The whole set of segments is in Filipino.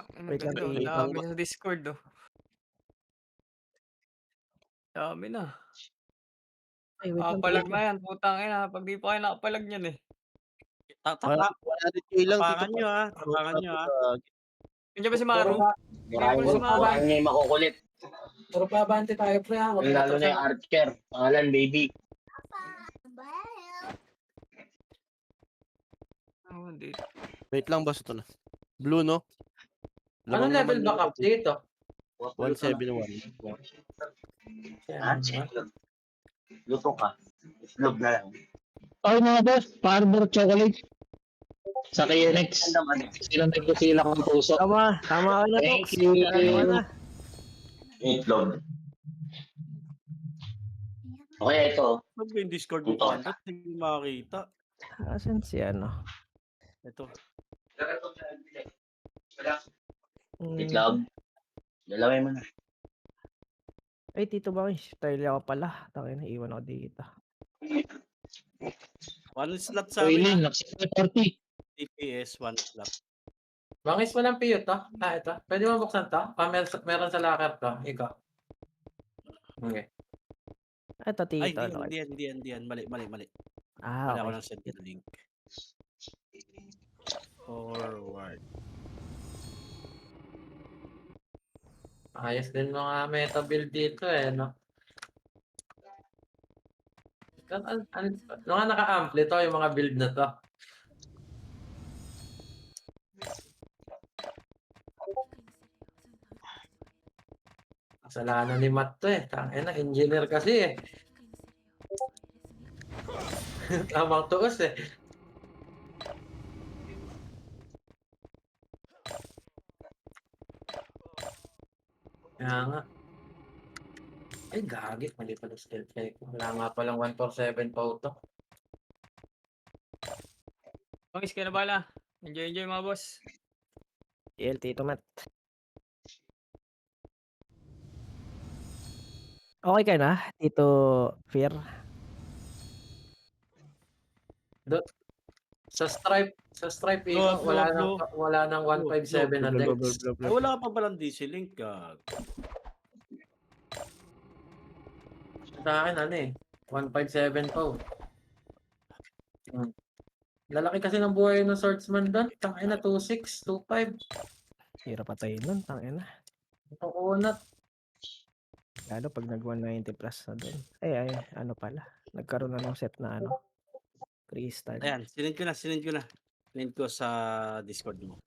Tangina Wait lang, ganda, ang dami sa Discord, oh. Dami na. ay wait lang Papalag na yan, putang ina, 'pag di pa kayo nakapalag niyan, eh. wala 100K lang Tito Tapakan Pat. nyo, tapakan nyo, Gagi. Nandiyan ba si Puro Maru? ba Piliin ko na si Maru. Marami yung makukulit. Puro babante tayo, pre, ha? Huwag Lalo na yung Archer. Pangalan, baby. Hindi. Wait lang boss, ito na. Blue no? Anong level backup dito? 171. Luto ka. Islog na lang. Okay mga boss, Farmer Chocolate sa KNX. Silang nagkusila ng puso. Tama ka na to. Thank you. Ano ka na? Itlog. Okay, ito. Ano ba yung Discord mo, Pandot? Hindi makakita. Asan si ano? Ito. Itlog. Dalawin mo na. Ay, Tito Baki, style ako pala. Tangina, iwan ako dito. One slot sa amin. Wailing, nagsipin 40. TPS, one slot. Bangis mo ng piyo to? Ito. Pwede mo buksan to? Meron sa locker to. Ikaw. Okay. Ito, Tito. Ay, ano? hindi yan. Mali. Ah, Wala ko okay. nang send yung link. Forward. Ayos din mga meta build dito, eh, no? Mga naka-ampli to, yung mga build na to. Kasalanan ni Matt to, eh. Tangina, engineer kasi, eh. Tamang tuos, eh. Kaya nga. Ay, gagi. Mali pala skill check. Wala nga palang 147 photo. Bangis kayo na bala. Enjoy mga boss. TL, Tito Matt. Okay ka na, Tito Fear? Sa Stripe ikaw, wala nang 157 na decks. Ay, wala ka pa palang DC link, gag. Sa akin, ano eh, 157 po. Lalaki kasi ng buhay ng swordsman doon. Tangina, 26, 25. Hirap patayin nun, tangina. Nakunat. Lalo pag nag 190 plus na doon. Ay, ano pala. Nagkaroon na ng set na ano. Crystal. Ayan, sinend ko na. Sinend ko sa Discord mo.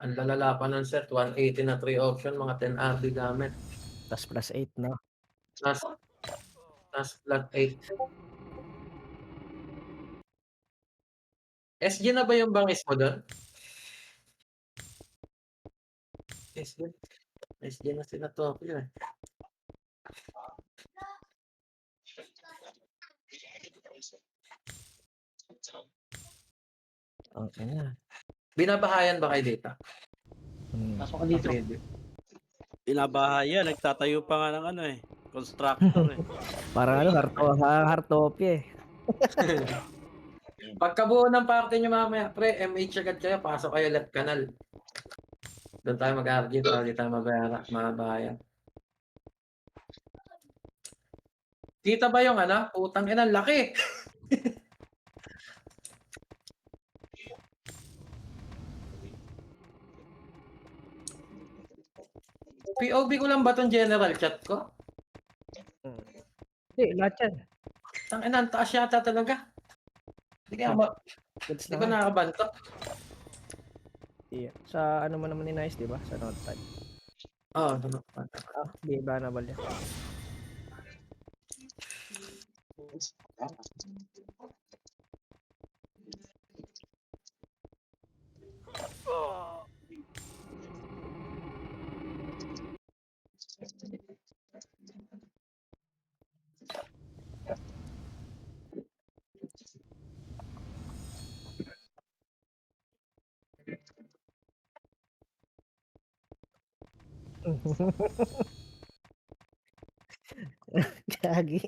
Ang lalala pa ng set, 180 na 3 option, mga 10 RD gamit. Tas plus 8 na. Tas plus 8. SG na ba yung bangis mo doon? SG na sila to. Yun. Okay na. Binabahayan ba kayo dito? Pasok ka dito. Binabahay yan, nagtatayo pa nga ng ano eh. Constructor eh. Parang ano, hartopy eh. Pagkabuo ng party nyo mamaya, pre, MH agad kayo, pasok kayo left canal. Doon tayo mag-argue, para di tayo mabahayan. Kita ba yung ano? Putang ina, laki! POV ko lang ba tong general chat ko? Hindi, lahat yan. Tangina, ang taas yata talaga. Hindi Goods ba na nga. nakabantok? Iya. Sa ano man naman ni Nice, di ba? Sa Notepad. Oo, nakabantok. Di ba na balya? Gagi.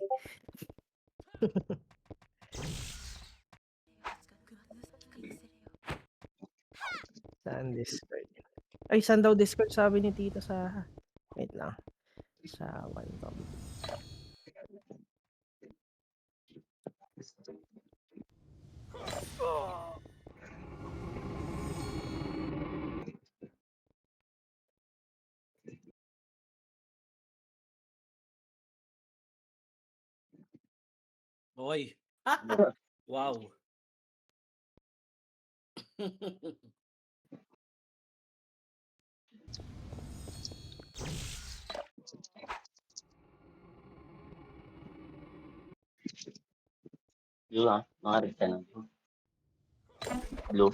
Saan Discord? Ay, saan daw Discord sabi ni Tito sa... Wait lang. Sa one top. Oy. Wow. Blue ha? Makarit ka na. Blue.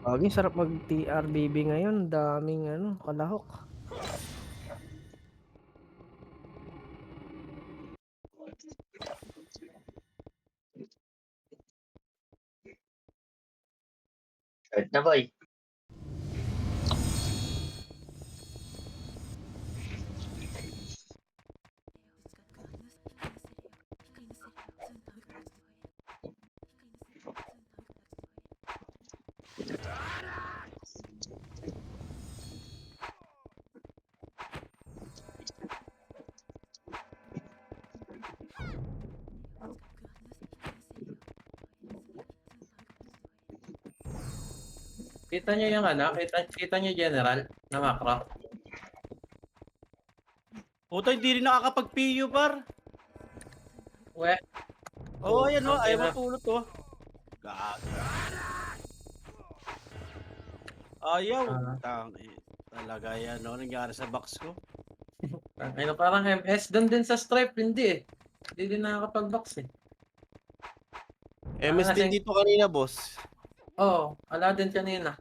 Lagi sarap mag TRBB ngayon. Daming ano, kalahok. Start na boy. Kita nyo yung ano? Kita nyo general na macro? Puta, hindi rin nakakapag-PU, par. We, Oo, ayan o. okay Ayaw na. mapulot o. Ayaw. Talaga yan, no? Nangyari sa box ko. ano parang MS. Doon din sa stripe, hindi eh. Hindi din nakakapag-box eh. MS Ah, din dito kanina, boss. Oo, ala din kanina.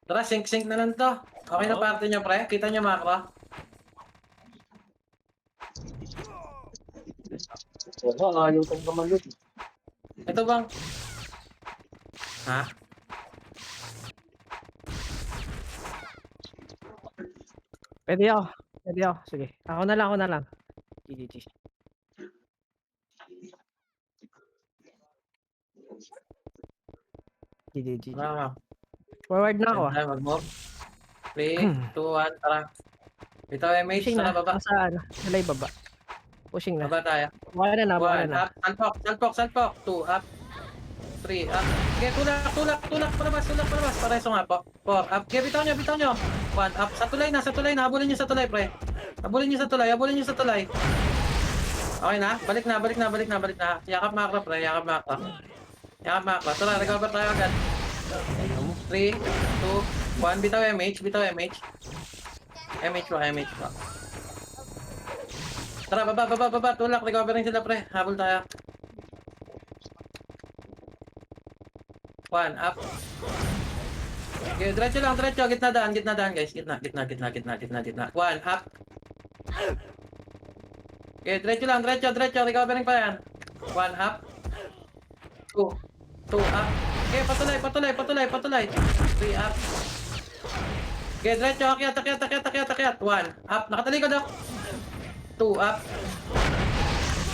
Tara, sync na lang to. Okay na Oo. party nyo, pre? Kita nyo macro? Wala, ayaw kang gamalot. Ito bang? Ha? Pwede ako. Pwede ako. Sige. Ako na lang. GGG. GGG. Tara, Forward na ako ah. tayo mag-move. 3, 2, 1, tara. Ito MH, Pushing tara na. baba. Saan? Nalay baba. Pushing na. Baba tayo. Baka na. 1, up, salpok. 2, up. 3, up. Okay, tulak, palabas. Pareso nga po. 4, up. Okay, bitaw nyo. 1, up. Sa tulay na. Habulin nyo sa tulay, pre. Habulin nyo sa tulay. Okay na? Balik na. Yakap macro, pre. Yakap macro. Tara, recover tayo agad. 3, 2, 1. Bitaw MH. MH pa. Tara, baba. Tulak, recovering sila, pre. Habol tayo. 1, up. Okay, diretso. Gitna daan, guys. Gitna. 1, up. Okay, diretso. Recovering pa yan. 1, up. 2, up. Okay, patuloy. 3, up. Okay, diretso. Akyat. 1, up. Nakatalikod ako. 2, up.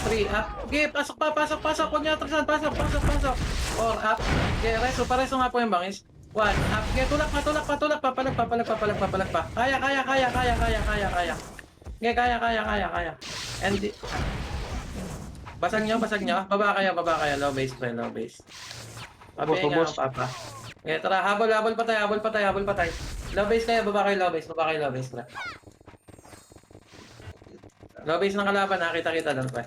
3, up. Okay, pasok. Huwag niyo atrasan. Pasok. 4, up. Okay, pareso nga po yung bangis. 1, up. Okay, tulak pa. Papalag pa. Kaya. Okay, kaya. And basag nyo. Baba kayo. Low base. Pabihin nga ang papa. Okay, tara. Habol pa tayo. Low base kayo. Baba kayo low base. Pre. Low base ng kalaban. Nakita doon, pre.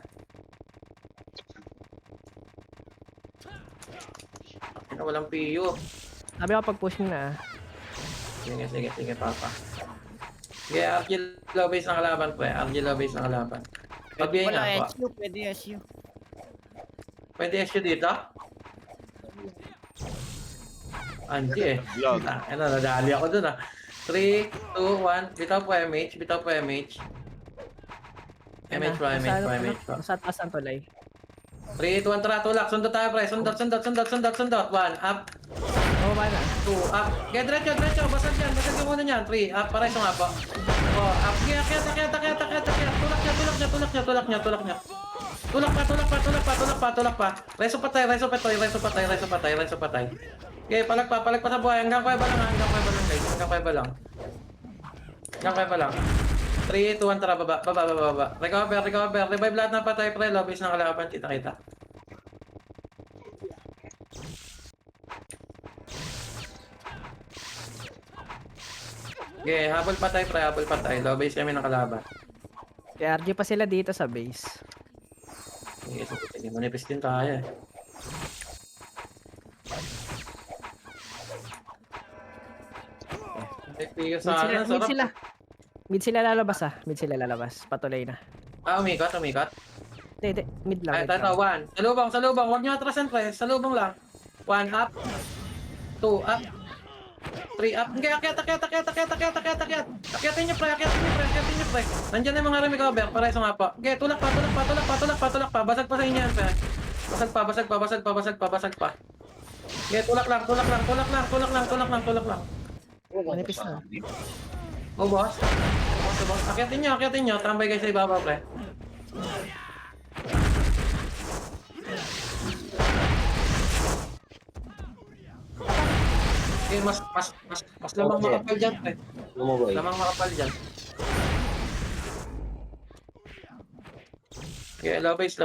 Walang PU. Sabi ko pag pushing na ah. Sige, papa. Sige, RG low base ng kalaban, pre. Pabihin nga po. Pwede SU dito? Anji eh. Vlog. Nadali ako dun ah. 3, 2, 1. Bitaw po MH. MH pa. Sa taas ang tulay. 3, 2, 1, tara, tulak. Sundot tayo, pre. Sundot. 1, up. Baba na. 2, up. Kaya diretso. Basag yung muna niyan. 3, up. Pareso nga po. 4, up. Kaya. Tulak niya. Tulak pa, tulak pa, tulak pa, tulak pa, tulak pa. Reso patay, reso patay, reso patay, reso patay, reso patay. Okay, palag pa sa buhay. Hanggang kuweba lang, hanggang kuweba lang guys. Hanggang kuweba lang. Hanggang kuweba lang. 3, 2, 1, tara, baba, baba, baba, baba. Recover, recover. Revive lahat ng patay, pre. Lobbies ng kalaban, kita-kita. Okay, habol patay, pre. Habol patay. Lobbies kami ng kalaban. Kaya RG pa sila dito sa base. Okay, so, hindi manipis din tayo eh. Mid Sa sila, akin, mid sila. Mid sila lalabas ah. Mid sila lalabas. Patuloy na. umikot, umikot. Hindi, mid lang. Ay, Mid ito, lang. 1. Salubong, salubong. Huwag nyo atrasan, pre. Salubong lang. 1 up. 2 up. 3 up. Hindi, akyat. Akyatin nyo, pre. Akyatin nyo, pre. Nandiyan na yung mga recover. Pareso nga po. Okay, tulak pa. Basag pa sa inyo yan, pre. Basag pa. Okay, tulak lang. Manipis na. Oh, boss. Akyatin nyo. Tambay kayo sa ibabaw, pre. Okay, mas lamang makapal dyan, pre. Lumuboy. Lamang makapal dyan. Okay, low base.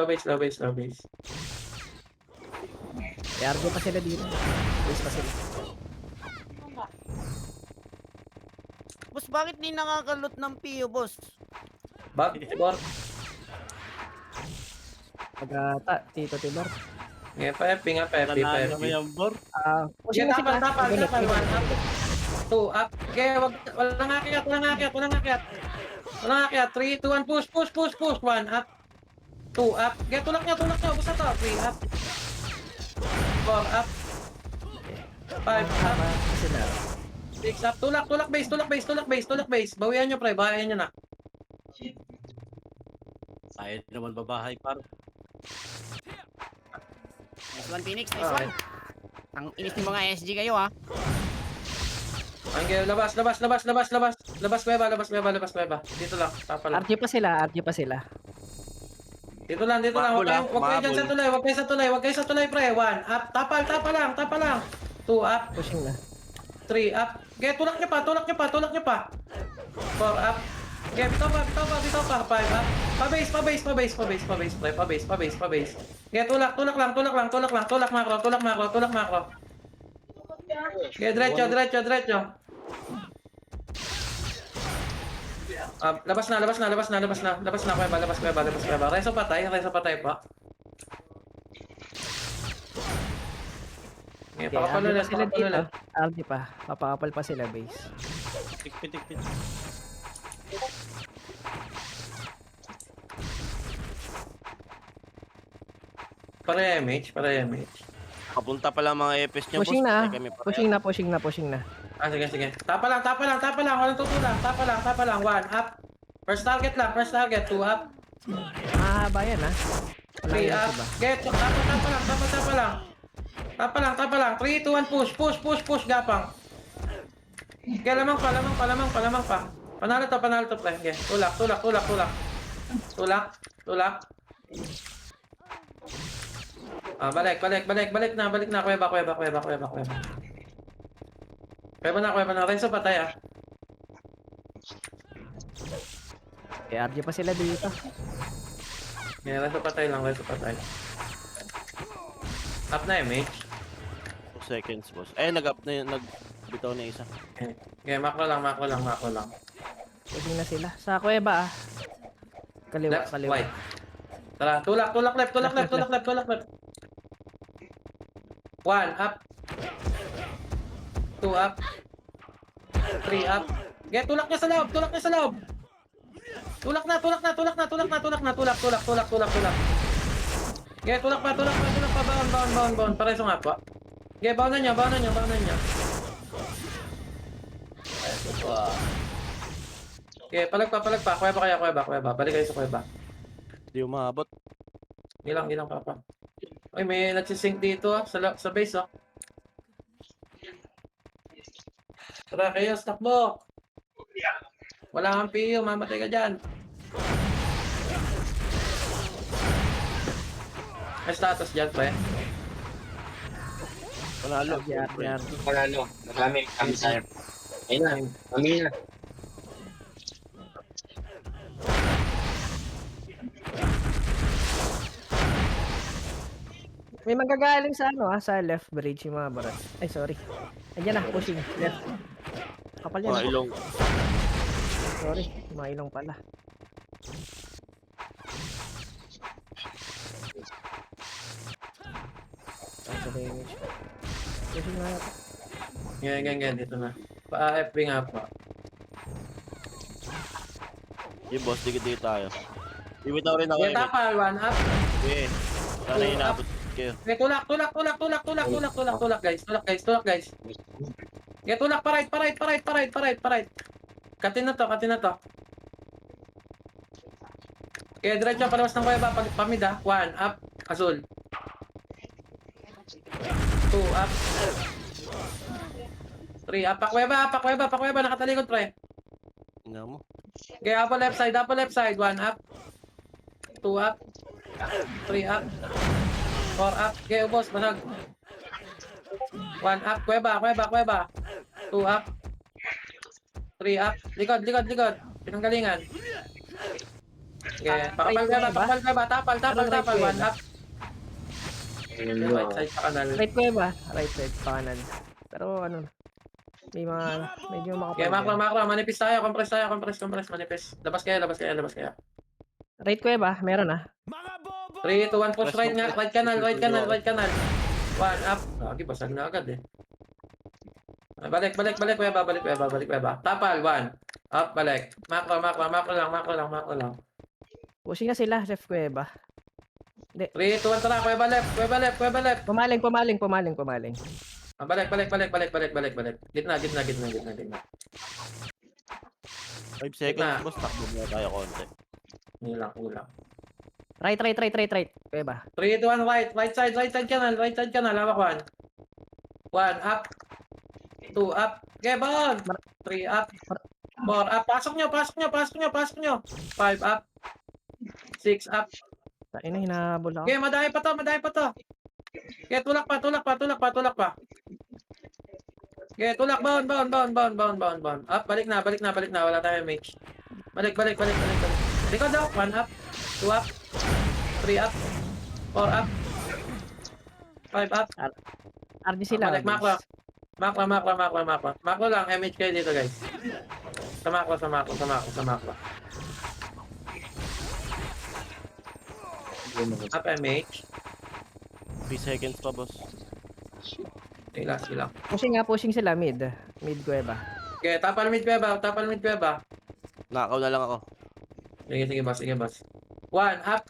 Kaya RG pa sila dito. Base pa sila. Boss, bakit di nakakalot ng PO, boss? Bor. Tito Tibor. Okay, pepe. Nanalo naman yung bor. Pushing Okay, na sila. tapal. 1 up. 2 up. Okay, walang akyat. 3, 2, 1, push. 1 up. 2 up. Okay, tulak nyo. Basta to. 3 up. 4 up. 5 up. Sila. 6 up. Tulak base. Bawian nyo, pre. Bawian nyo na. Tayo naman babahay, par. Nice one, Phoenix. Nice one. Ang inis ng mga SG kayo, ha? Okay, labas. Labas kuweba. Dito lang. Tapa lang. RG pa sila. Dito lang. Huwag kayo dyan sa tulay. Huwag kayo sa tulay, pre. 1 up. Tapa lang. 2 up. Pushing na. 3 up. Okay, tulak nyo pa. 4 up. Okay, bitaw pa. 5 up. Pa-base, pre. Pa-base. Okay, tulak makro. Okay, diretso. Labas na, kuweba. Reso patay pa. Okay, Kaya RG pa sila dito. pakapalulit. RG pa. Papakapal pa sila base. Tikpit. Para MH. Kapunta pa lang mga EPS niya, Pushing boss. na. Patay kami pareho. Pushing na. Sige. Tapa lang. Walang tutulang. Tapa lang. 1 up. First target. 2 up. Mahaba yan ah. Wala 3 yan up. diba? Get. Tapa lang. 3, 2, 1, push. Gapang. Okay, lamang pa. Panalo to, pre. Okay. Tulak. Balik na. Kuweba. Kuweba na. Renzo patay ah. Kaya RG pa sila dito. Okay, Renzo patay. Up na MH. 2 seconds, boss. Nag-up na yun. Nagbitaw na isa. Okay, makro lang. Pushing na sila. Sa kuweba ah. Kaliwa. Left, right. Tara, tulak left. 1 up. 2 up. 3 up. Get, tulak niya sa loob. Tulak na. Get, tulak pa. Baon. Pareso nga po. Get, baonan niyo. Okay, palag pa. Kuweba. Balik kayo sa kuweba. Hindi umabot. Gilang, papa. Ay, may nagsisync dito sa base Tara kayo, stop mo. Wala kang PU, mamatay ka dyan. May status dyan, pre. Panalo. RR. Panalo. Marami kami sa... Ayun na. Kami na. May manggagaling sa ano sa left bridge yung mga barat. Ay, sorry. Ayan na, pushing. Left. Kapal yan. Mga ilong. Sorry, mga ilong pala. Ay, sa damage. Pushing na natin. Ganyan, dito na. Pa-FB nga po. Yung boss, dikit-dikit tayo. Ibitaw rin ako. Okay, tapal, 1 up. Okay. Sana inabot kayo. Okay, tulak, guys. Tulak, guys. Okay, tulak, pa-right. Katin na to. Okay, diretso, palabas ng kuweba, pamid ha. 1 up, azul. 2 up. 3 up, pakuweba, nakatalikod, pre. Tingnan mo. Okay, apple left side, 1 up. 2 up. 3 up. 4 up. Okay, ubos, basag. 1 up, kuweba. 2 up. 3 up. Likod. Pinanggalingan. Okay, pakapal kuweba. Tapal. 1 up. Okay, right side pa kanal. Right ko ba? Right side pa kanan. Pero ano, may mga medyo makapal. Okay, makro. Manipis tayo. Compress. Manipis. Labas kaya. Right ko ba? Meron ah. 3, 2, 1, push right nga. Right kanal. 1 up. Lagi, basag na agad eh. Balik, kuweba. Tapal, 1. Up, balik. Makro lang. Pushing na sila, left ko ba? 3, 2, 1, tara. Kuweba left. Pumaling. Balik. Gitna. 5 seconds, Na. boss. Takbo muna tayo konti. Kulang. Right. Ko ba? 3, 2, 1, right. Right side kanal. Hawak 1 up. 2 up. Okay, bon. 3 up. 4 up. Pasok nyo. 5 up. 6 up. Tain na, hinahabol ako. Okay, madami pa to. Okay, tulak pa. Okay, tulak, bound. Up, balik na. Wala tayong mage. Balik. Likod daw. 1 up. 2 up. 3 up. 4 up. 5 up. RD sila. Balik, makro. Makro lang, MH kayo dito, guys. Sa makro. Up MH. 3 seconds pa, boss. Sila. Pushing sila mid. Mid ko ba? Okay, tapal mid beba. Nakaw na lang ako. Sige, boss. 1 up.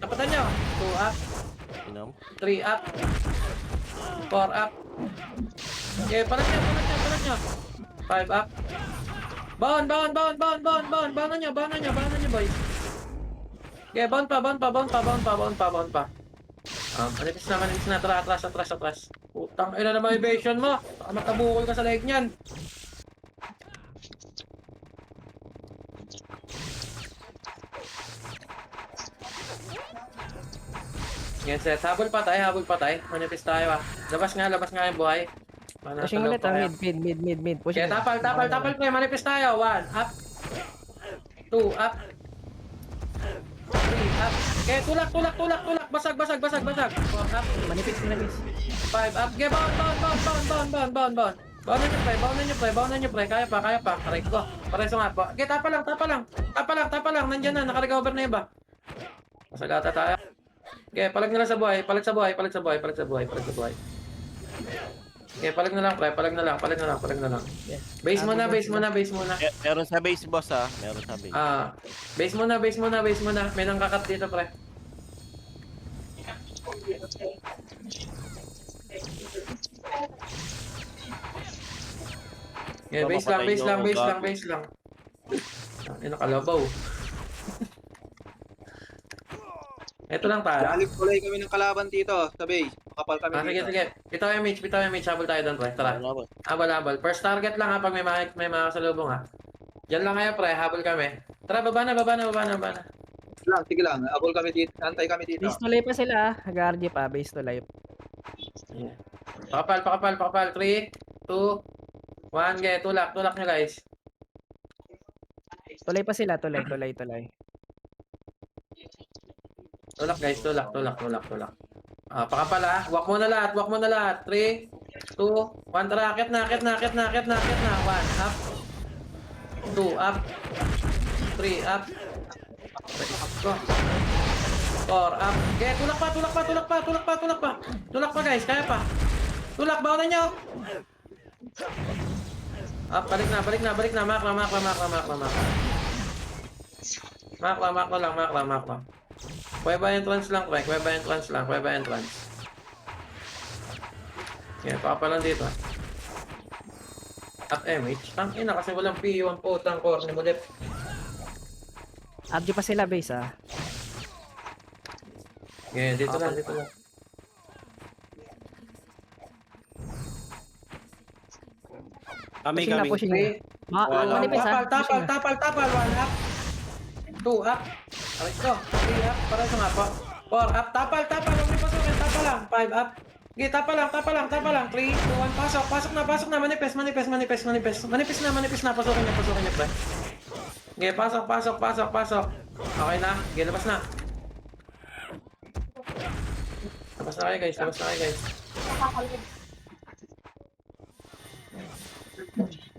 Tapatan nyo. 2 up. Tingnan mo. 3 up. 4 up. Okay, palat nyo. 5 up. Bound na nyo, boys. Okay, bound pa. Manipis na. Atras. Putang ina naman evasion mo. Baka matabukol ka sa leg niyan. Yan set. Habol pa tayo. Manipis tayo ah. Labas nga yung buhay. Pushing ulit ah, mid. Pushing. Okay, tapal pre. Manipis tayo. 1 up. 2 up. 3 up. Okay, tulak. Basag. 4 up. Manipis. 5 up. Okay, bound. Bound nyo pre. Kaya pa. Aray ko. Pareso nga po. Okay, tapa lang. Nandyan na. Naka-recover na iba. Masagata tayo. Okay, palag nila sa buhay. Palag sa buhay. Okay, palag na lang pre. Palag na lang. Base muna. Meron sa base, boss, ha. Base muna. May nangkakat dito pre. Okay, base lang. Ay, nakalabaw. Ito lang tayo. Alip-kulay kami ng kalaban dito sa base. Makapal kami dito. Sige. Ito yung MH. Habol tayo doon, pre. Tara. Habol. First target lang ha, pag may mga kasalubong ha. Diyan lang kayo, pre. Habol kami. Tara, baba na. Sige lang. Abol kami dito. Antay kami dito. Base to life pa sila ah. Nag-RG pa, base to life. Yeah. Pakapal. 3, 2, 1, ge. Tulak nyo guys. Tulay pa sila, tulay. Tulak guys, tulak. Pakapal ah. Walk mo na lahat. 3, 2, 1, tara. Akit na. 1 up. 2 up. 3 up. Go. 4 up. Okay, tulak pa. Tulak pa guys, kaya pa. Tulak, bawalan nyo. Up, balik na. Mak lang. Kuweba entrance lang. Okay, pakapalan dito. Up MH. Tangina kasi walang P1 po. Core ni Mulip. RG pa sila, base ah. Okay, dito lang. Kami. Pushing na. Wala. Manipis ah. Pushing na. Tapal. 1 up. 2 up. Aray ko. 3 up. Para sa nga po. 4 up. Tapal. Huwag niyo pasukin. Tapal lang. 5 up. Okay, tapal lang. 3, 2, 1. Pasok na. Manipis na. Pasukin niyo, pre. Okay, pasok. Okay na. Okay, labas na. Labas na kayo, guys.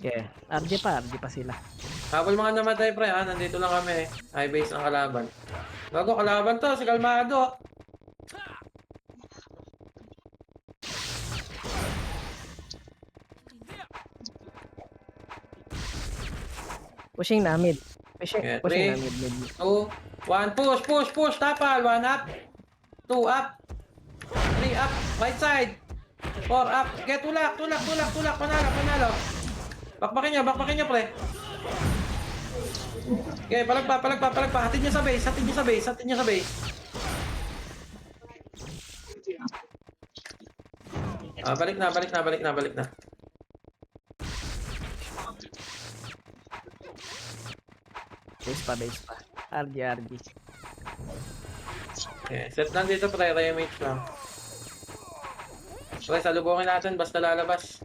Okay. RG pa sila. Habol mga namatay, pre, ha? Nandito lang kami, high base ang kalaban. Bago kalaban to, si Kalmado. Pushing na, mid. Pushing Okay, na, three. mid. 2, 1, push, tapal, 1 up, 2 up, 3 up, right side, 4 up, get tulak, panalo. Bakbakin nyo, pre. Okay, palagpa, hatid nyo sa base. Balik na. Base pa. RG. Okay, set lang dito, pre, remage lang. Pre, salubungin natin, basta lalabas.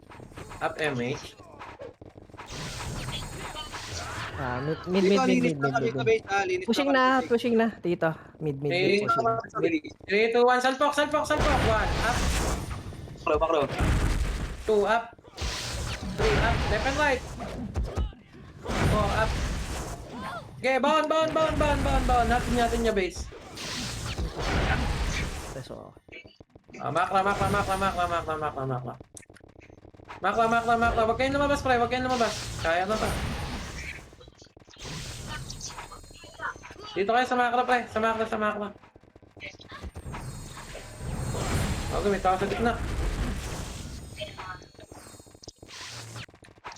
Up MH. Mid. Linis na kami sa base. Linis Pushing na. Dito. Mid. Okay. Pushing. 3, 2, 1, salpok. 1 up, Bakro. 2 up, 3 up, left and right. 4 up. Okay, bound. Natin niya base. So, Makla. Huwag kayong lumabas, pre. Kaya na to. Dito kayo sa makla, pre. Sa makla. Okay, may tao sa gitna.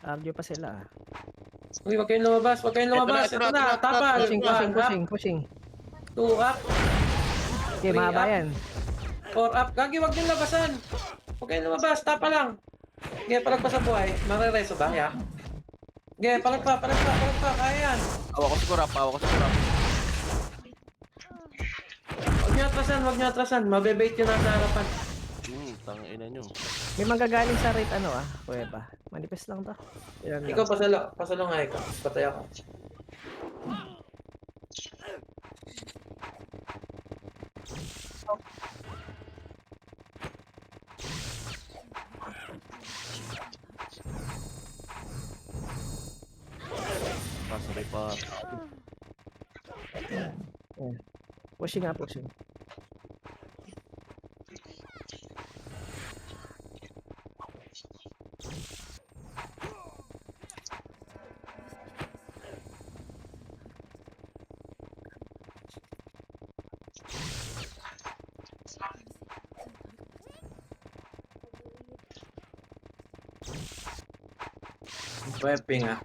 RG pa sila. Uy, huwag kayong lumabas. Ito na, tapal. Pushing. 2 up, Okay, 3 mahaba up. yan. 4 up. Gagi, huwag niyong labasan. Huwag kayong lumabas. Tapa lang. Okay, palagpas ang buhay. Marireso ba? Yeah. Okay, palagpa. Kaya yan. Awa ko sa kurap. Huwag niyo atrasan. Mabebait yun nasa harapan. Tangina nyo. May manggagaling sa rate kuweba. Manifest lang to. Yan lang. Ikaw, pasalo nga ikaw. Patay ako. Pasabay pa. Pushing. Webbing ah.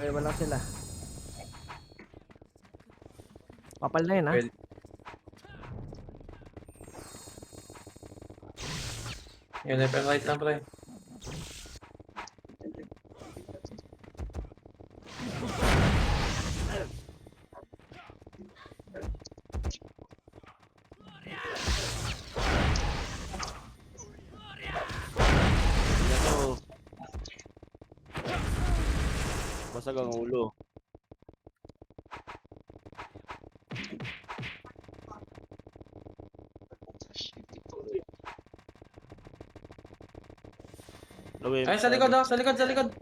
Kuweba lang sila. Makapal na yun, ha? Pwede. Yun, left and right lang, pre. Tingnan to. Basag ang ulo. Lawin. Ay, sa likod, oh. Sa likod, sa likod.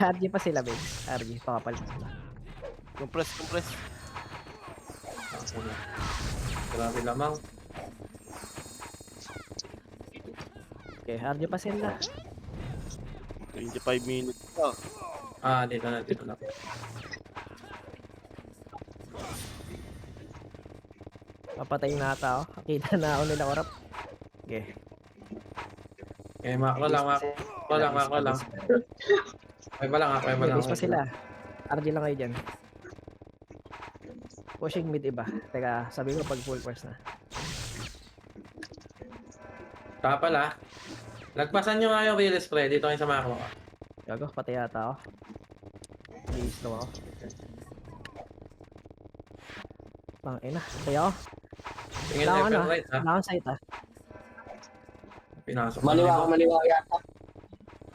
RG pa sila, Bex. RG, pakapal pa sila. Compress, compress. Grabe lamang. Okay, RG pa sila. 25 minutes. Dito na, dito na. Papatay na ata, oh. Nakita na ako nila korap. Okay. Okay, makro lang, makro lang, makro lang. Ay ba lang, ay ba lang. Base pa sila. RG lang kayo dyan. Pushing mid iba. Teka, sabi ko pag full force na. Kaya pala. Lagpasan nyo nga yung release, pre. Dito kayo sa makro. Gago, patay yata ako. Release daw ako. Pangina, patay ako. Tingin Wala left akong and right, ha? Wala akong sight, ha. Pinasok. Maliwa yata.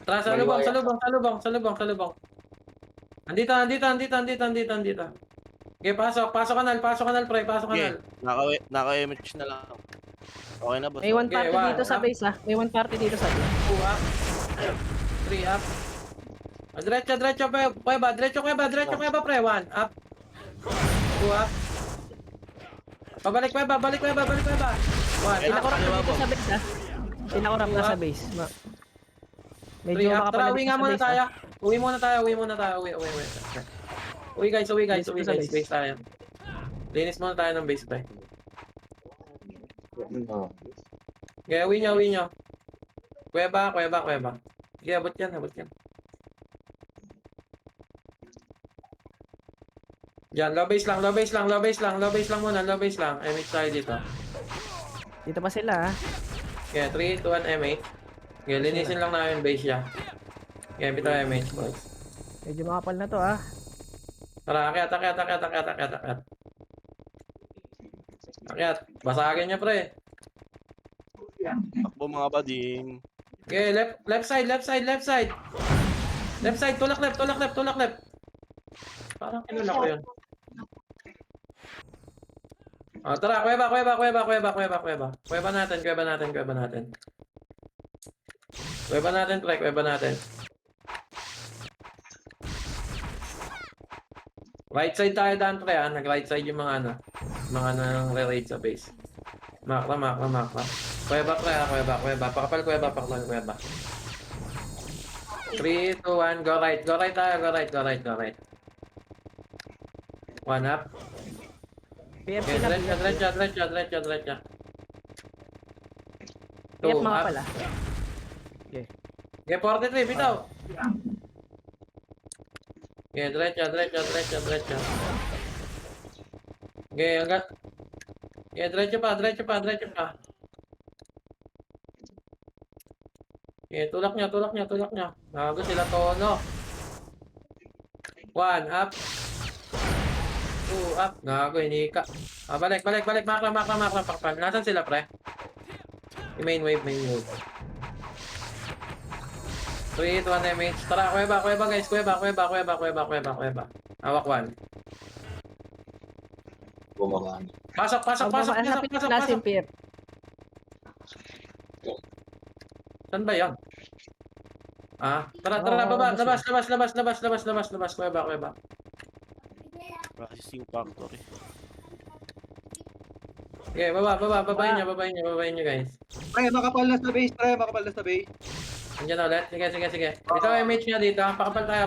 Tara, sa lubong, sa lubong, sa lubong, sa lubong, sa lubong. Andito, andito, andito, andito, andito, andito. Okay, pasok, pasok kanal, pre, pasok kanal. Okay, naka-MH na lang. Okay na, boss. May one Okay, party one, dito sa up. base, ha. May one party dito sa base. 2 up. 3 up. Diretso, diretso, kuweba, diretso, kuweba, pre. 1 up. 2 up. Pabalik, kuweba, balik, kuweba, balik, kuweba. 1 Sila up. korap na dito sa base, ha. Sila korap na sa base. 3 Medyo up. Tara, makapalit uwi sa nga muna base, ha. tayo. Uwi muna tayo. Uwi. Uwi guys, Base, base, base tayo. Linis muna tayo ng base, pre. Okay, uwi nyo. Kuweba. Okay, abot yan. Yan, low base lang muna, MH tayo dito. Dito pa sila, ha. Okay, 3, 2, 1, MH. Okay, linisin lang namin base siya. Okay, bitaw MH, boys. Medyo makapal na to, ha. Tara, akyat. Akyat, basagin niya, pre. Takbo mga bading. Okay, left side. Left side, tulak left. Parang kinulak ko yun. Tara, kuweba. Kuweba natin. Kuweba natin. Right side tayo daan, pre, ha? Nag-right side yung mga nang re-raid sa base. Makra. Kuweba, pre, ha? Kuweba. Pakapal kuweba. 3, 2, 1, go right. Go right. 1 up. PM Okay, sila. diretso. PM 2 makapal, up. ha. Okay, 43, bitaw. Okay, diretso. Okay, hanggang. Okay, diretso pa. Okay, tulak niya. Bago sila tono. 1 up. 2 up. Gago, hinika. Balik. Makra. Pakpal. Nasaan sila, pre? Main wave. 3, 2, 1, MH. Tara, kuweba, guys. Kuweba. Hawak 1. Pasok. Hanapin yung class yung PM. Saan ba yan? Tara, baba. Labas. Kuweba. Processing factory. Okay, babayin nyo, guys. Pre, makapal na sa base. Andiyan ulit. Sige. Ito MH niya dito. Pakapal tayo.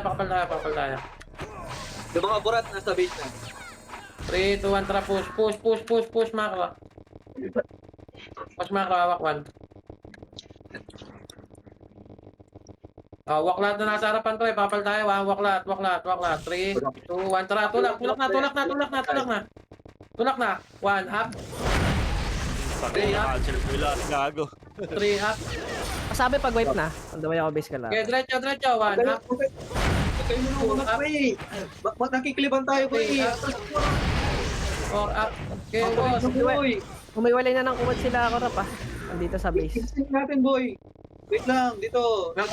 Yung mga burat nasa base na. 3, 2, 1, tara, push, makro. Push, makro, hawak 1. Waklat na nasa harapan pre. Papal tayo. Waklat. 3, 2, 1. Tara, tulak na. Tulak na. 1 up. Sakit na cancel ko lahat, gago. 3 up. Sabi pag wipe na, on the way ako base ka lang. Okay, diretso. 1 up. Kayo muna mga pre. Ba't nakikiliban tayo pre? 4 up. Okay, boss. Boy. Umiwalay na ng kumot sila ako rap andito sa base. Isip natin boy. Wait lang, dito. Mak.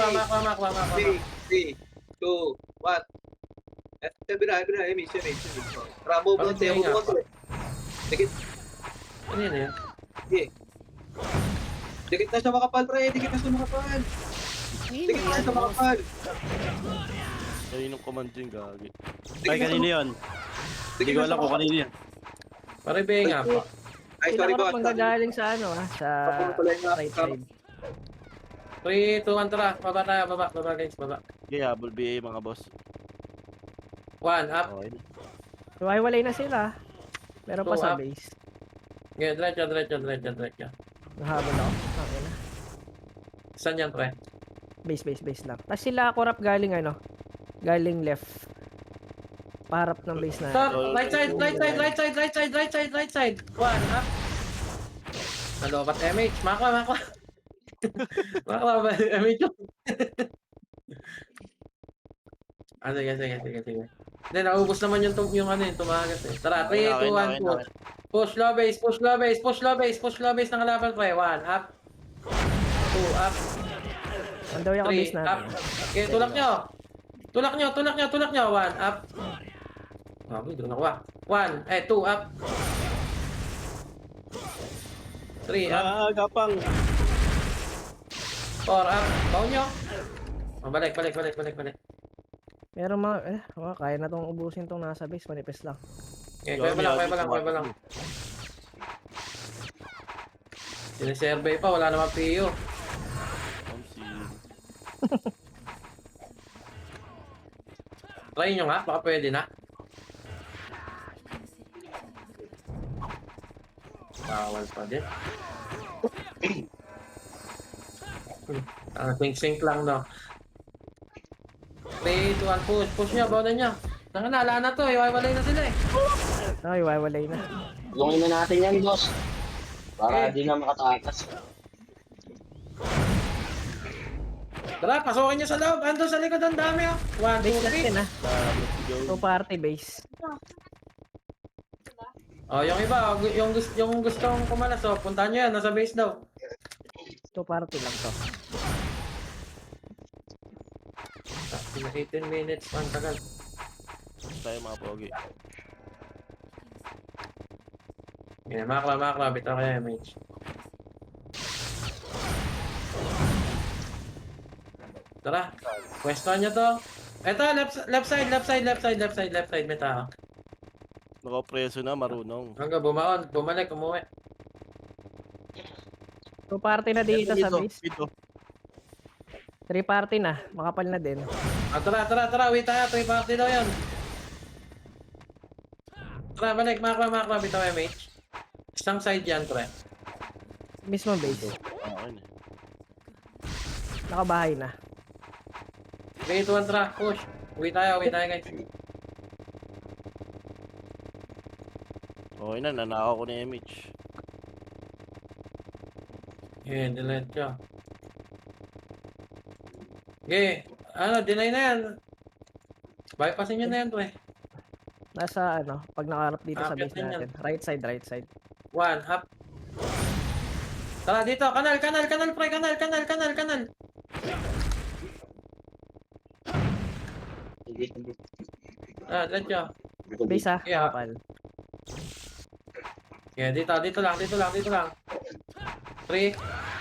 3, 2, 1. Bira, Emi. Ramo, Bakit tayo nga mo. pa? Dikit, Ano yun? dikit na siya makapal, pre. Dikit na siya makapal. Kaninong command yun, gagi. Dikit Ay, na kanino yun? Hindi ko alam kung kanino yan. Pare-be nga pa. Ay, sorry Sila boss. ko manggagaling sa ano sa right side. 3, 2, 1, tara. Baba tayo, baba guys, baba. Okay, habol BA mga boss. 1 up. Okay. Hiwalay na sila. Meron pa Two sa up. base. Okay, diretso. Nahabol ako. Okay na. Saan yan, pre? Base lang. Tapos sila ako rap galing galing left. Paharap ng base na. Stop! Right side! 1 up. Nalobat MH. Makwa. Makwa ba? MH yun. Sige. Hindi, naubos naman yung tumagas eh. Tara, 3, 2, 1, push. Push low base ng kalaban pre. 1 up. 2 up. On the way ako base 3 na. up. Okay, tulak nyo. 1 up. Doon ako 2 up. 3 up. Gapang. 4 up. Baon nyo. Balik. Meron mga kaya na tong ubusin tong nasa base, manipis lang. Okay, kuya pa lang. Sinisurvey pa, wala namang PO. Try nyo nga, baka pwede na. Bawal pa din. Sync lang no. 3, 2, 1, push. Push nyo, bawal nyo. Nala na to, iwaiwalay na sila eh. Ay, hiwalay na. Lungin na natin yan, boss. Para Okay. di na makatakas. Tara, pasukin nyo sa loob. Ando sa likod, ang dami oh. 1, Base 2, natin 3. Two party base. Oh, yung iba, yung gustong kumalas, oh, puntahan nyo yan, nasa base daw. Two party lang to. 18 minutes, ang tagal. Tayo mga pogi. Okay, makla, bitaw kayo, MH. Tara, pwestuhan nyo to. Eto, left side, may tao. Nakapreso na, marunong. Hanggang bumalik, umuwi. Two party na dito sa base. Dito. Three party na, makapal na din. Tara, wait tayo, 3 party daw yun. Tara, balik, makla, bitaw MH. Isang side yan, pre. Mismo base. Okay na. Nakabahay na. 3, 2, 1, tara, push. Uwi tayo guys. Okay na, nanakaw ko na MH. Okay, delete ko. Okay, deny na yan. Bypassin nyo na yan, pre. Nasa pag nakaharap dito sa Akyat base din yan. natin. Right side. 1 up. Tara dito, kanal, pre, kanal. Diretso. Base Yeah. makapal. Okay, dito lang. 3,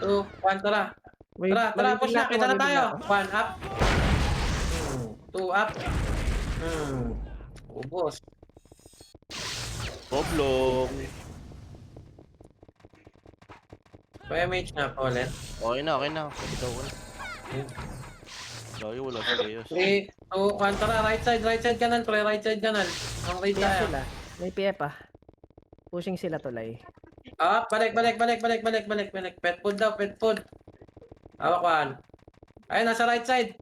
2, 1, tara. Wait, Tara, push na, wait kita na lang, tayo. wait lang. 1 up. 2 up. Ubos. Poblong. Pa-MH na pa ulit. Okay na. Pabitaw ko na. Lagi wala sa chaos. 3, 2, 1, tara. Right side kanal, pre. Right side kanal. Ang raid PF tayo. sila. May PF Pushing sila tulay. Balik. Pet food daw, pet food. Hawak 1. Ayun, nasa right side.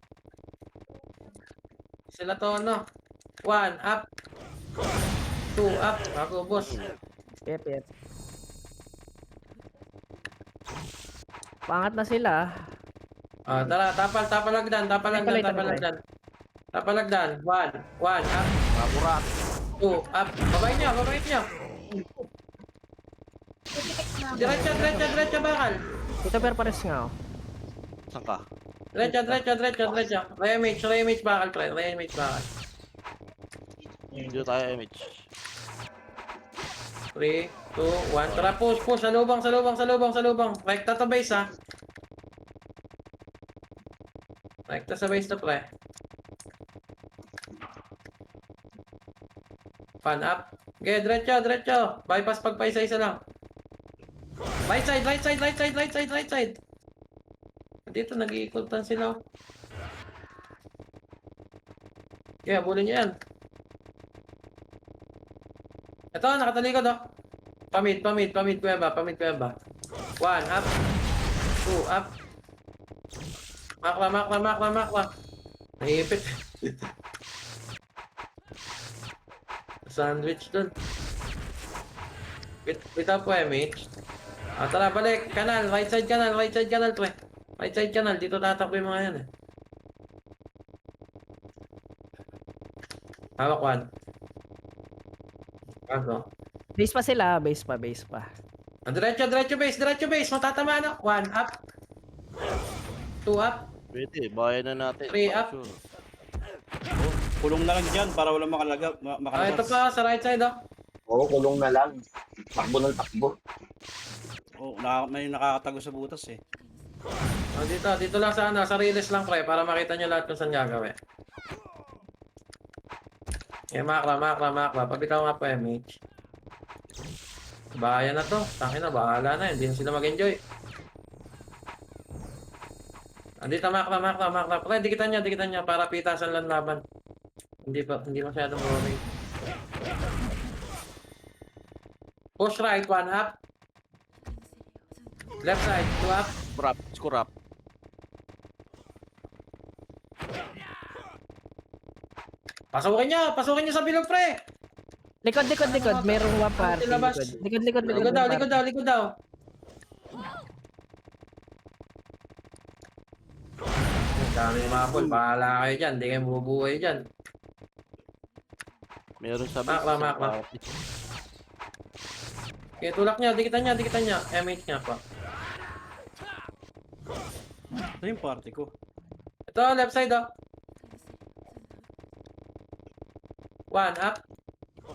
Sila to, no? 1 up. 2 up. Ako, boss. Yep. Pangat na sila. Ah, tara, tapalagdan. Tapalagdan. 1 up. Makura. 2 up. Babayin niya. Diretso, bakal. Ito pero pares nga oh. Saan ka? Diretso. Re-image bakal, pre. Re-image bakal. Dito tayo, MH. 3, 2, 1. Tara, push. Sa lubang. Rekta to base, ha. Rekta sa base to, pre. Fan up. Okay, diretso. Bypass pagpa isa-isa lang. Right side. Dito, nag-iikultan sila. Okay, habulin niyo yan. Ito, nakatalikod, oh. Pamid, kuweba. 1 up. 2 up. Makwa. Nahihipit. Sandwich dun. Bitaw po, MH. Ah, tara, balik. Kanal, right side kanal, pre. Right side kanal, dito tatakbo yung mga yan, eh. Hawak 1. Ano? Base pa sila, base pa. Ah, diretso base. Matatama, no? 1 up. 2 up. Pwede, bayan na natin. 3 up. Sure. Kulong na lang dyan para wala Ah, makalabas. ito pa, sa right side, oh. Oo, kulong na lang. Takbo. Oh, may nakakatago sa butas eh. Oh, dito lang sa release lang, pre, para makita nyo lahat kung saan gagawin. Makra. Pabitaw nga po, MH. Bahayan na to. Tangina, bahala na. Hindi na sila mag-enjoy. Andito, makra. Pre, dikitan nyo para pitasan lang laban. Hindi masyadong boring. Push right, 1 up. Left side, 2 up. Skurap. Pasukin nyo sa bilog, pre. Likod. Merong wapar. Labas. Likod. Likod daw. Ang dami yung mga pool. Bahala kayo dyan. Hindi kayo mabubuhay dyan. Meron sa Makra. Okay, tulak nyo. Dikitan nyo. MH nga po. Ito yung party ko. Ito, left side, oh. 1 up. 2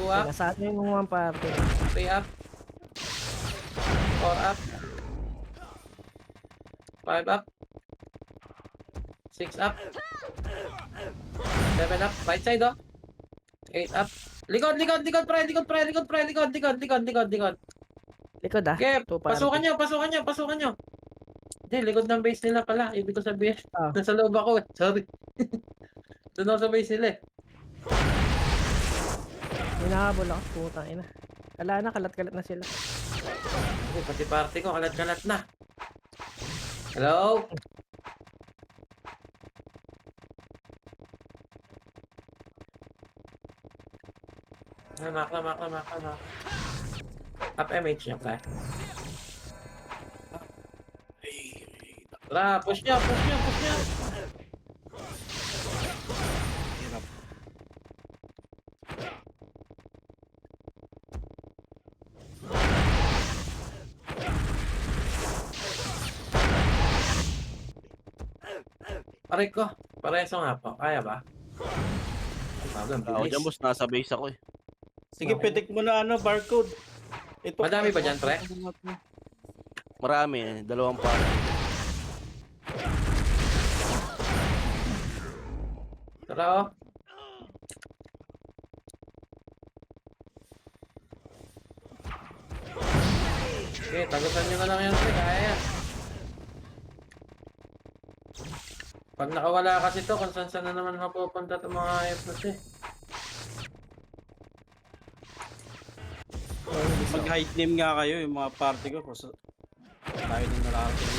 up. Sa atin yung one party. 3 up. 4 up. 5 up. 6 up. 7 up. Right side, oh. 8 up. Likod, pre. Likod ah. Okay, Two party. pasukan nyo. Hindi, likod ng base nila pala. Ibig ko sabihin, Ah. nasa loob ako. Sorry. Doon ako sa base nila, eh. Hinahabol ako. Putang ina. Wala na, kalat-kalat na sila. Oh, pati party ko, kalat-kalat na. Hello? Makla. Up MH niya, pre. Tara, push niya. Aray ko, pareso nga po. Kaya ba? Problem, Ako bilis. dyan, boss. Nasa base ako eh. Sige, pitik mo na barcode. Ito. Madami ba dyan, pre? Marami eh. 2 party. Tara, oh. Okay, tagusan nyo na lang yan, pre. Kaya yan. Pag nakawala kasi to, kung saan na naman mapupunta itong mga ayop na siya. Mag-hide name nga kayo yung mga party ko. Kasi tayo din nakakatago.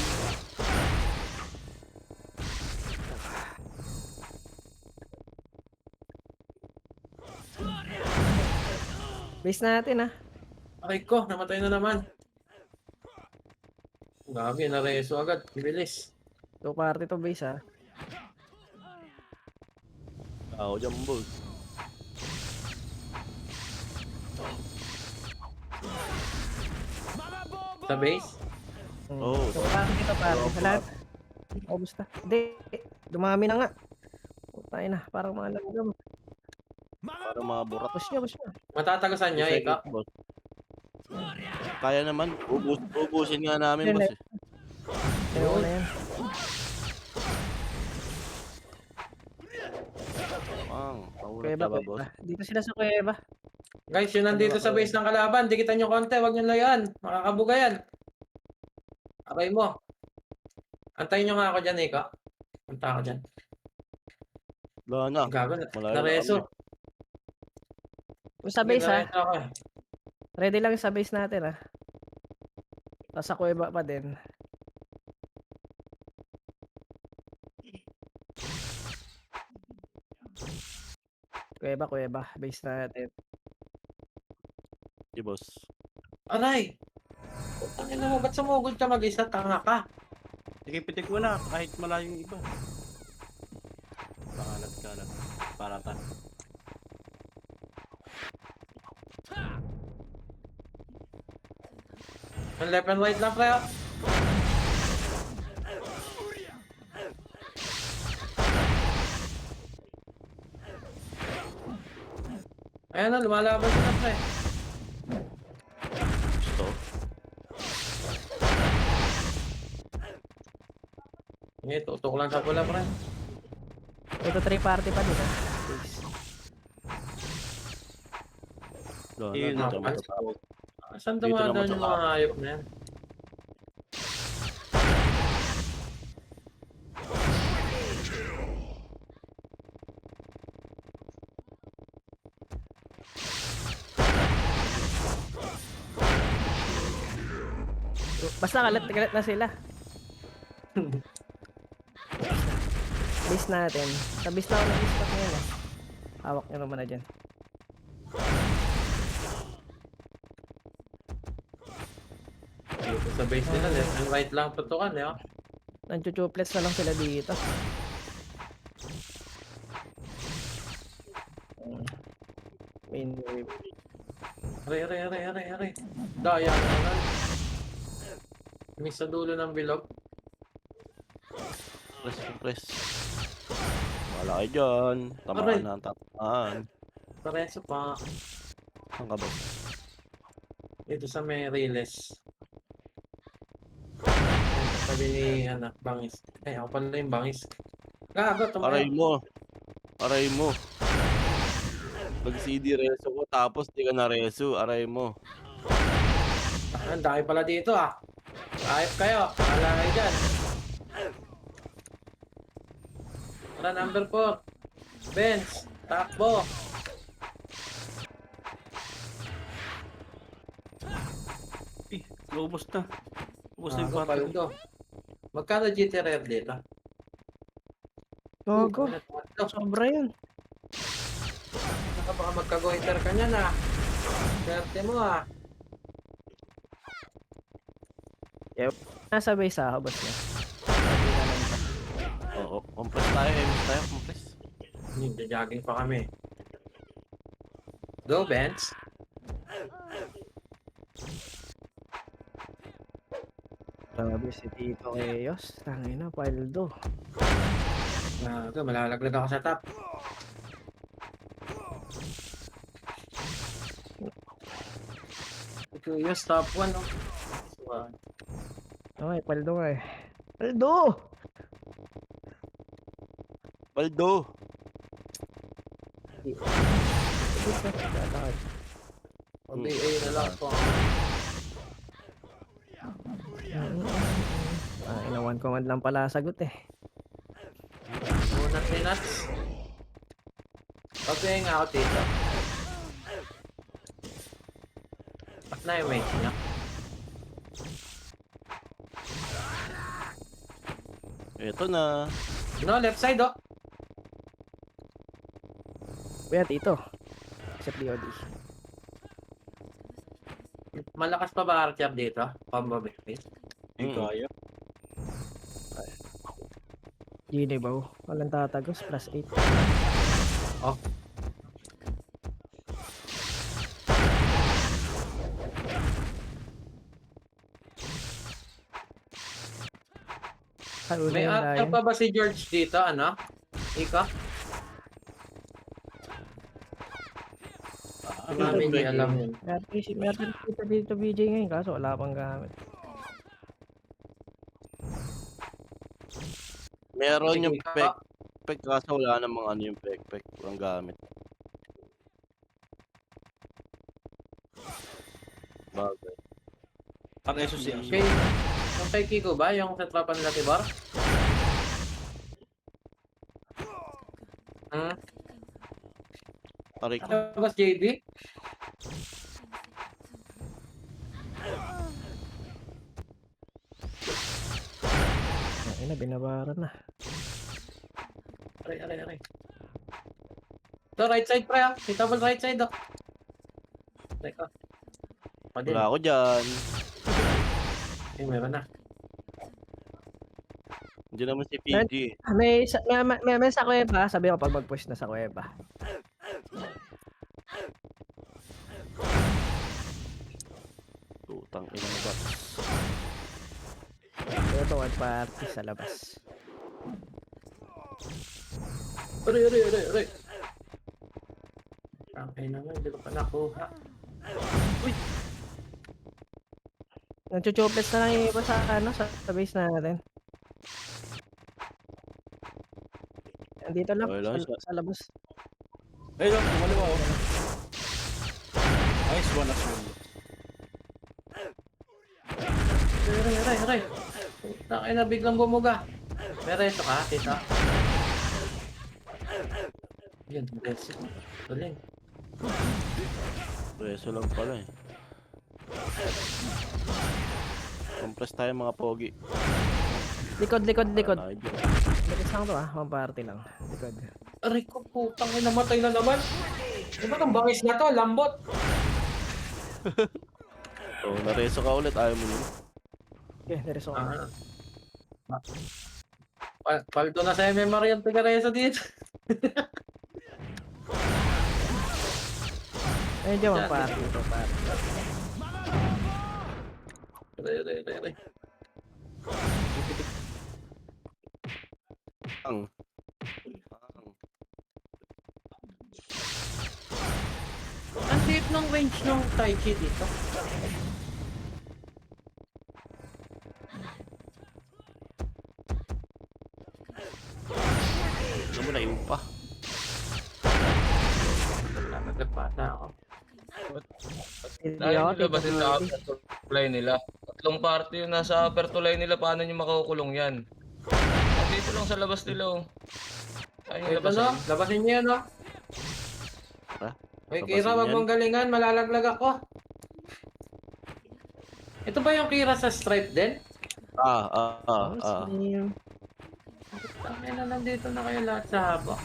Base natin ah. Aray ko, namatay na naman. Grabe, nareso agad. Bilis. 2 party to base ah. Ako dyan, boss. Sa base. Oo. 2 party to party. Sa lahat. Oh, basta. Hindi. Dumami na nga. Putay na. Parang mga langgam. Para mga burak. Push nyo. Matatagasan niya, Second, ika. boss. Kaya naman. Ubusin nga namin, boss. Kaya na yan. Kuweba, Tawag boss. kuweba. Dito sila sa kuweba. Guys, yun nandito sa base ng kalaban. Dikitan nyo konti, wag nyo layaan. Makakabuga yan. Aray mo. Antayin nyo nga ako dyan, ika. Anta ako dyan. Wala na. Gago, Malayo na nareso. Kung sa base ha. Nareso ako eh. Ready lang sa base natin ha. Tapos sa kuweba pa din. Kuweba. Base natin. Si boss. Aray! Putangin mo, ba't sumugod ka mag-isa? Tanga ka. Sige, pitik mo na kahit malayong iba. Kalat. Parata. Ang left and right lang, pre. oh. Ayan na, lumalaban sila, pre. Gusto. Ngayon, tutok lang sa pula, pre. 2 to 3 party pa din ha. Base. Wala Yun, na. Dito ah, matatawag. Saan Dito dumadaan naman yung sa mga hayop na yan? Basta kalat na sila. Base natin. Sa base na ako nag-spot ngayon eh. Hawak nyo naman na dyan. Dito sa base nila, left and right lang tutukan, eh. oh. Nanchuchuplets na lang sila dito. Main wave. Aray. Daya na naman. Miss sa dulo ng bilog. Press. Wala kayo dyan. Aray. Tamaan. Pareso pa. Saan ka ba? Dito sa may riles. Sabi ni anak, bangis. Ay, ako pala yung bangis. Gago, Aray tumayo. mo. Pag-CD reso ko tapos di ka na reso. Aray mo. Ang dami pala dito ah. Ayop kayo. Wala kayo dyan. Tara, number 4. Benz. Takbo. Ubus na. Ubus na yung Gago, party ko. paldo. Magkano GTR dito? Gogo. Sobra yun. Baka magkagoiter ka niyan ah. Swerte mo ah. Nasa base ha, boss niya. Oo. Compress tayo. Compress. Hindi, jogging pa kami. Go, Benz. Grabe si Tito Eos. Tangina, paldo. Gago, malalaglag ako sa top. Curious, top 1 no? Okay, paldo nga eh. Paldo! Baldo. OBA na lang po. Inawan ko man lang pala sagot eh. Unat ni Nuts. OBA nga ako dito. Ba't na yung mate niya? Ito na. No, left side oh. Kuya Tito. Set DOD. Malakas pa ba Archab dito? Combo base? Hindi kaya. Gini ba? Walang tatagos, +8. Ay, una May yung after layan. pa ba si George dito, ano? Ika? Marami hindi alam yun. Meron dito BJ ngayon, kaso wala pang gamit. Meron Sige, yung ikaw. pek kaso wala namang ano yung pek. Walang gamit. Bagay. Pareso si Okay. Yung kay Kiko ba? Yung sa Trapan Latibar? Hmm? Aray ko. Ano ba si JD? Ay na, binabaran na. Aray. Ito, right side pre ah. Hitable right side oh. Teka. Pa din. Wala ako dyan. Okay, meron na. Hindi naman si PG. May sa kuweba, sabi ko pag mag-push na sa kuweba. Tutang ina mo ba? Ito, one party sa labas. Aray. Okay naman, hindi ko pa nakuha. Nagchuchuplets na lang yung iba sa, sa base natin. Andito lang, Okay lang, sa labas. Ay, lang, kumaliwa ako. Nice one as well. Aray. Takay na biglang bumuga. Mereso ka, tita. Yan, mereso. Tuling. Preso lang pala eh. Compress tayo mga pogi. Likod. Ay, dyan. Bilis lang to one party lang. Likod. Aray ko, putang ina, namatay na naman. Diba itong bangis na to, lambot. Oh, nareso ka ulit. Ayaw mo nun. Okay, nareso ko. Paldo na sa MMR yung tigareso dito. Ayun dyan, one party. Aray. Ang. Ang deep ng range ng Tai Chi dito. Ano mo na yung pa? Nagpata ako. Hindi Dahil ako, nilabasin tito sa Rudy. upper tulay nila. Tatlong party yung nasa upper tulay nila, paano nyo makukulong yan? At dito lang sa labas nila oh. Ayaw nyo Ito labasin. no, labasin niyo no. Ha? Uy, Labasin Kira, wag yan? mong galingan, malalaglag ako. Ito ba yung Kira sa stripe din? Same. Tangin na, nandito na kayo lahat sa haba.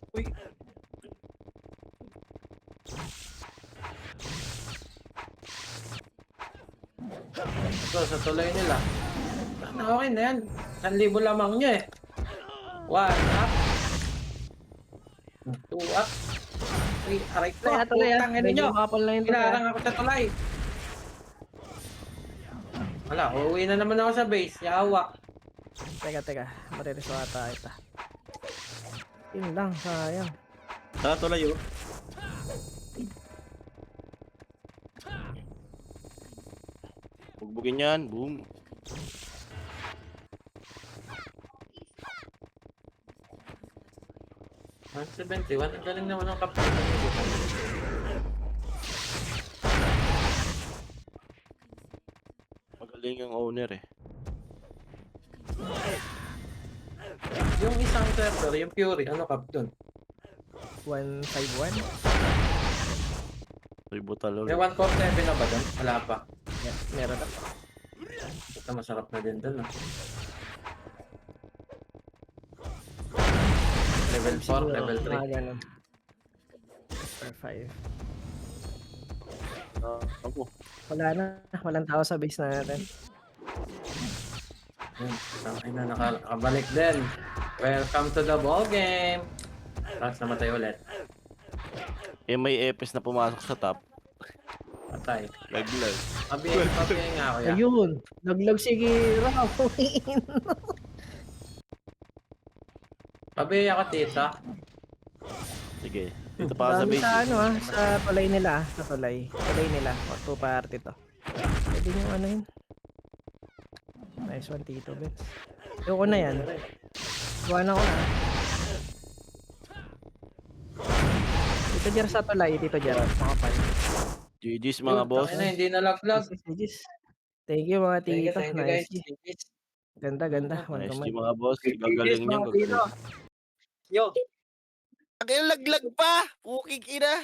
Uy. Ito, sa tulay nila. Okay na yan. 1,000 lamang nyo eh. 1 up. 2 up. 3, aray ko. Kaya tuloy Putang ina nyo. makapal na yun. Pinarang ako sa tulay. Wala, uuwi na naman ako sa base. Yawa. Teka. Marireso ata ita. Yun lang, sayang. Tatulay oh. Bugbugin yan. Boom. Ang 71, ang galing naman ng kapatid. Magaling ang owner eh. Yung isang server, yung Fury, ano kap dun? 151. Pivotal May ulit. 147 na ba doon? Wala pa. Meron na. Ito masarap na din doon. Level 4, level 3. Mga ganun. Or 5. Ako. Wala na. Walang tao sa base natin. Ay na, nakabalik din. Welcome to the ball game. Tapos namatay ulit. Eh, may epes na pumasok sa top. Patay. Laglag. Pabiyahin nga ako yan. Ayun. Naglag si Kira. Pabiyahin ako, tita. Sige. Dito pa ako sa Dami base. sa ano sa tulay nila. Sa tulay. Tulay nila. O, 2 party to. Pwede yung ano yun. Nice one, Tito Ben. Ayoko na yan. Gawa ko na. Dito Jer sa tulay. Dito Jer. Makapal. GG's mga boss. Ay na, hindi nalaglag. Thank you mga Thank you, tito. thank you guys. Nice. Ganda, ganda. One Nice to G one. mga boss. Gagaling niyan. Yo. Ang laglag pa! Puking ina!